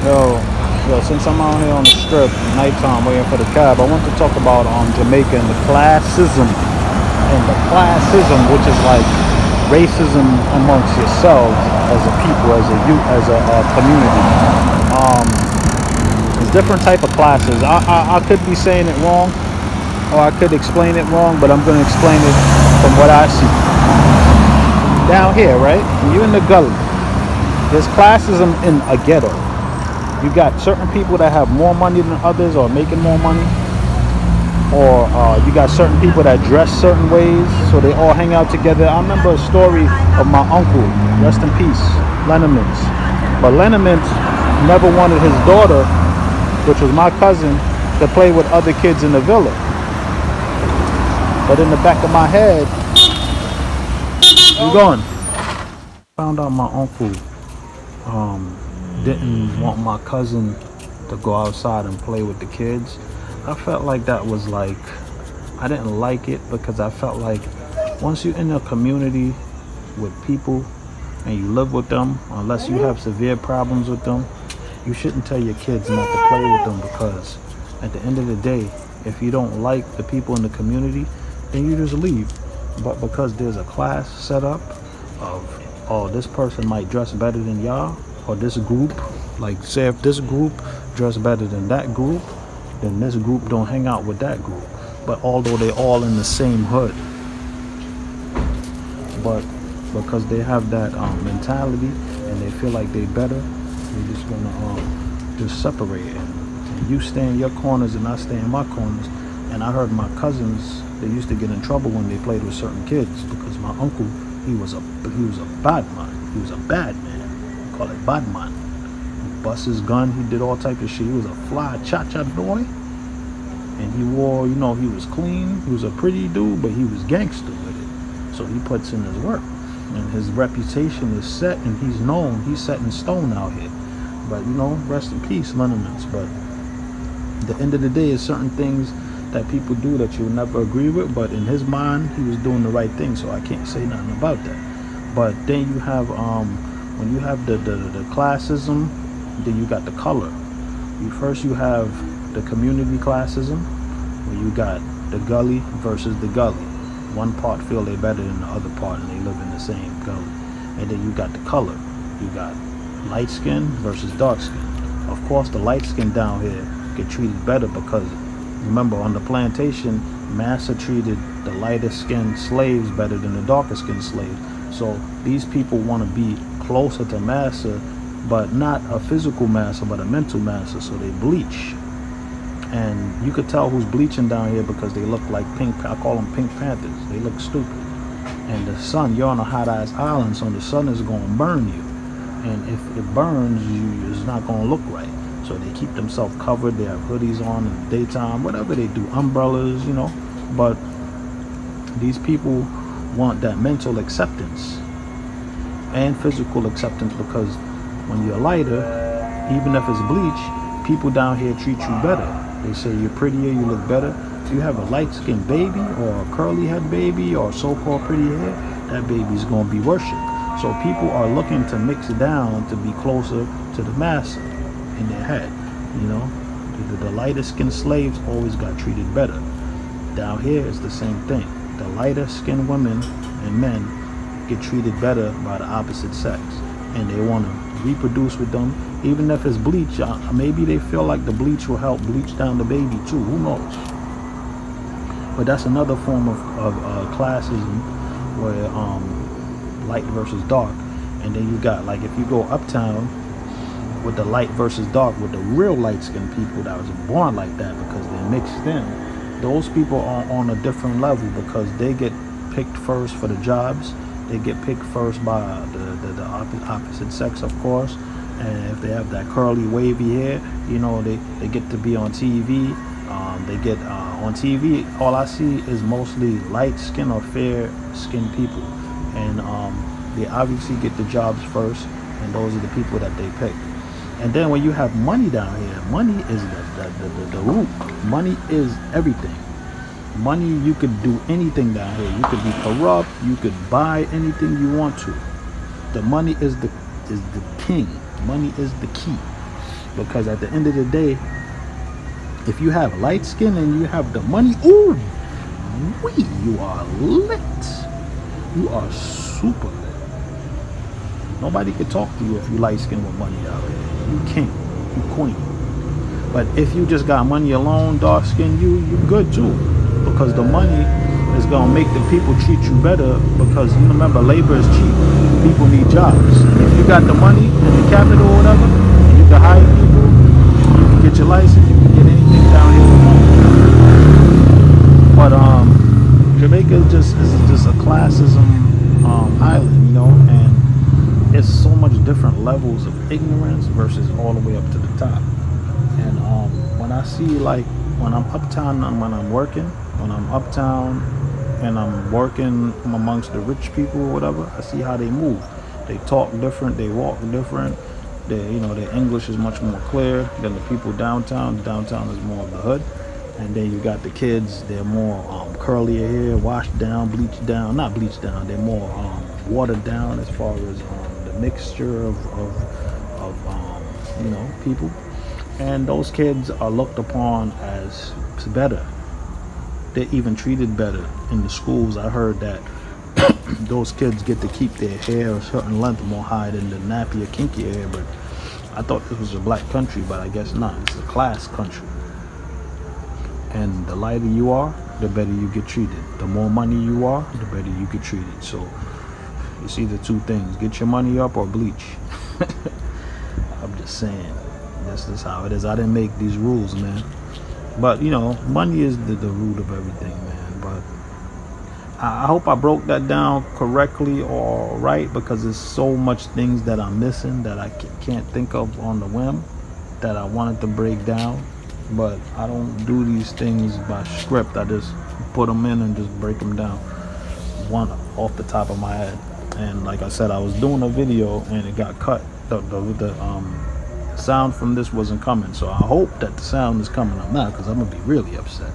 Yo, since I'm out here on the strip, nighttime, waiting for the cab, I want to talk about Jamaica and the classism. And the classism, which is like racism amongst yourselves as a people, as a youth, as a community. There's different type of classes. I could be saying it wrong, or I could explain it wrong, but I'm going to explain it from what I see. Down here, right? When you're in the gully, there's classism in a ghetto. You got certain people that have more money than others, or making more money, or you got certain people that dress certain ways, so they all hang out together. I remember a story of my uncle, rest in peace, Lenormand's. But Lenormand's never wanted his daughter, which was my cousin, to play with other kids in the villa. But in the back of my head, you going? Found out my uncle didn't want my cousin to go outside and play with the kids. I felt like that was like, I didn't like it, because I felt like once you're in a community with people and you live with them, unless you have severe problems with them, you shouldn't tell your kids not to play with them, because at the end of the day, if you don't like the people in the community, then you just leave. But because there's a class set up of, oh, this person might dress better than y'all, or this group, like say if this group dress better than that group, then this group don't hang out with that group. But although they all in the same hood, but because they have that mentality and they feel like they better, they're just gonna just separate it. And you stay in your corners and I stay in my corners. And I heard my cousins, they used to get in trouble when they played with certain kids, because my uncle, he was a bad man. He was a bad man. We call it bad man. He bust his gun. He did all type of shit. He was a fly cha-cha boy. And he wore, you know, he was clean. He was a pretty dude, but he was gangster with it. So he puts in his work. And his reputation is set, and he's known. He's set in stone out here. But, you know, rest in peace, Lenormand's. But at the end of the day, it's certain things that people do that you'll never agree with, but in his mind he was doing the right thing, so I can't say nothing about that. But then you have when you have the classism, then you got the color. You have the community classism, where you got the gully versus the gully. One part feel they better than the other part, and they live in the same gully. And then you got the color. You got light skin versus dark skin. Of course, the light skin down here get treated better, because remember, on the plantation, Massa treated the lighter skinned slaves better than the darker skinned slaves. So these people want to be closer to Massa, but not a physical Massa, but a mental Massa. So they bleach. And you could tell who's bleaching down here because they look like pink. I call them pink panthers. They look stupid. And the sun, you're on a hot ass island, so the sun is going to burn you. And if it burns you, it's not going to look right. So they keep themselves covered. They have hoodies on in the daytime, whatever they do, umbrellas, you know. But these people want that mental acceptance and physical acceptance, because when you're lighter, even if it's bleach, people down here treat you better. They say you're prettier, you look better. If you have a light-skinned baby or a curly-head baby or so-called pretty hair, that baby's going to be worshipped. So people are looking to mix it down to be closer to the massa in their head, you know. The lighter skinned slaves always got treated better. Down here it's the same thing. The lighter skinned women and men get treated better by the opposite sex, and they want to reproduce with them, even if it's bleach. Maybe they feel like the bleach will help bleach down the baby too, who knows. But that's another form of classism, where light versus dark. And then you got, like, if you go uptown with the light versus dark, with the real light-skinned people that was born like that because they're mixed in, those people are on a different level, because they get picked first for the jobs. They get picked first by the opposite sex, of course. And if they have that curly, wavy hair, you know, they get to be on TV. They get on TV. All I see is mostly light-skinned or fair-skinned people, and they obviously get the jobs first, and those are the people that they pick. And then when you have money down here, money is the root. Money is everything. Money, you could do anything down here. You could be corrupt. You could buy anything you want to. The money is the king. Money is the key. because at the end of the day, if you have light skin and you have the money, ooh, you are lit. You are super lit. Nobody can talk to you if you light skin with money out here. You king, you queen. But if you just got money alone, dark skin, you good too, because the money is gonna make the people treat you better, because you remember, labor is cheap. People need jobs. If you got the money and the capital or whatever, and you can hire people, you can get your license, you can get anything down here for money. But Jamaica is just a classism island, you know, and it's so much different levels of ignorance versus all the way up to the top. And when I see, like, when I'm uptown and when I'm working amongst the rich people or whatever, I see how they move. They talk different, they walk different. Their English is much more clear than the people downtown. Downtown is more of the hood. And then you got the kids, they're more curlier hair, washed down, bleached down. Not bleached down, they're more watered down as far as the mixture of people. And those kids are looked upon as better. They're even treated better in the schools. I heard that those kids get to keep their hair a certain length more high than the nappy or kinky hair. But I thought this was a black country, but I guess not. It's a class country. And the lighter you are, the better you get treated. The more money you are, the better you get treated. So it's either two things: get your money up or bleach. I'm just saying, this is how it is. I didn't make these rules, man. But money is the root of everything, man. But I hope I broke that down correctly or right, because there's so much things that I'm missing that I can't think of on the whim that I wanted to break down. But I don't do these things by script. I just put them in and just break them down one off the top of my head. And like I said, I was doing a video and it got cut. The sound from this wasn't coming, so I hope that the sound is coming up now, because I'm gonna be really upset.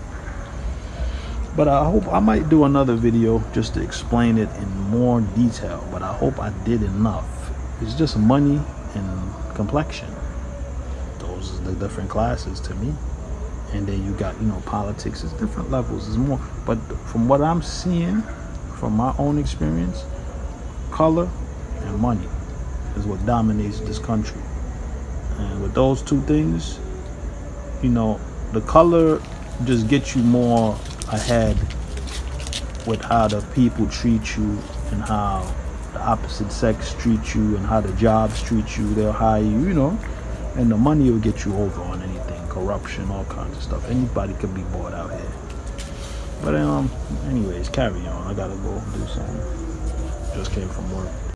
But I hope I might do another video just to explain it in more detail, but I hope I did enough. It's just money and complexion. Those are the different classes to me. And then you got politics. It's different levels. It's more, but from what I'm seeing from my own experience, color and money is what dominates this country. And with those two things, the color just gets you more ahead with how the people treat you and how the opposite sex treat you and how the jobs treat you. They'll hire you, and the money will get you over on anything, corruption, all kinds of stuff. Anybody could be bought out here. But anyways, carry on. I gotta go do something. Just came from work.